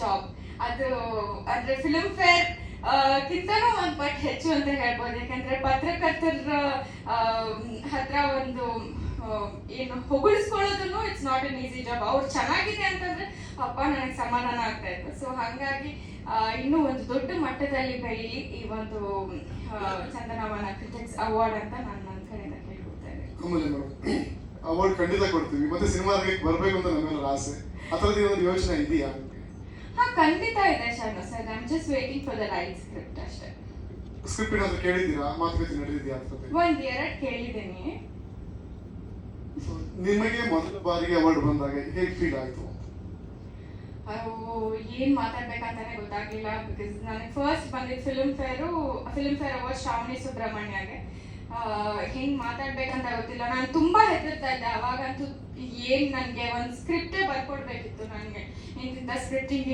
Job. ಅದು ಅಂದ್ರೆ film fair ಕಿಂತನೂ ಒಂದು ಪಟ್ಟು ಹೆಚ್ಚು ಅಂತ ಹೇಳ್ಬೋದು. ಯಾಕಂದ್ರೆ ಪತ್ರಕರ್ತರ ಹತ್ರ ಒಂದು ಏನು ಹೊಗಳಿಸ್ಕೊಳ್ಳೋದನ್ನು it's not an easy job. ಅವ್ರು ಚೆನ್ನಾಗಿದೆ ಅಂತಂದ್ರೆ ಅಪ್ಪ ನನಗೆ ಸಮಾಧಾನ ಆಗ್ತಾ ಇತ್ತು. ಸೊ ಹಾಗಾಗಿ ಇನ್ನೂ ಒಂದು ದೊಡ್ಡ ಮಟ್ಟದಲ್ಲಿ ಬೆಳೀಲಿ ಈ ಒಂದು ಚಂದನವನ ಕ್ರಿಟಿಕ್ಸ್ ಅವಾರ್ಡ್ ಅಂತ ನಾನು ನನ್ನ ಕಡೆಯಿಂದ ಕೇಳ್ಕೊಳ್ತೇನೆ. ಅವಾರ್ಡ್ ಖಂಡಿತ ಕೊಡ್ತೀವಿ. ಮತ್ತೆ ಸಿನಿಮಾ ಬರ್ಬೇಕು ಅಂತ ನಮ್ಮೆಲ್ಲರ ಆಸೆ. ಆ ಥರದ್ದು ಒಂದು ಯೋಚನೆ ಇದೆಯಾ? ಹಾ, ಖಂಡಿತ ಇದೆ Shanu sir. I am just waiting for the right script ಅಷ್ಟೇ. ಸ್ಕ್ರಿಪ್ಟ್ ಏನಾದ್ರು ಕೇಳಿದ್ದೀರಾ? ಮಾತುಕತೆ ನಡೆದಿದೆಯಾ ಅಂತ? ಒಂದೆರಡು ಕೇಳಿದ್ದೀನಿ. ನಿಮಗೆ ಮೊದಲ ಬಾರಿಗೆ ಅವಾರ್ಡ್ ಬಂದಾಗ ಹೇಗೆ ಫೀಲ್ ಆಯ್ತು? ಏನ್ ಮಾತಾಡ್ಬೇಕಂತಾನೆ ಗೊತ್ತಾಗ್ಲಿಲ್ಲ. ಬಿಕಾಸ್ ನನಗೆ ಫಸ್ಟ್ ಬಂದಿದ್ದು ಫಿಲ್ಮ್ ಫೇರ್ ಅವಾರ್ಡ್ ಶ್ರಾವಣಿ ಸುಬ್ರಹ್ಮಣ್ಯಗೆ. ಹೆಂಗ್ ಮಾತಾಡ್ಬೇಕಂತ ಗೊತ್ತಿಲ್ಲ. ನಾನು ತುಂಬಾ ಹೆದರ್ತಾ ಇದ್ದೆ ಅವಾಗಂತೂ. ಏನ್ ನನ್ಗೆ ಒಂದು ಸ್ಕ್ರಿಪ್ಟೇ ಬರ್ಕೊಡ್ಬೇಕಿತ್ತು. ನನಗೆ ಇಂತಿಂತ ಸ್ಕ್ರಿಪ್ಟಿಂಗ್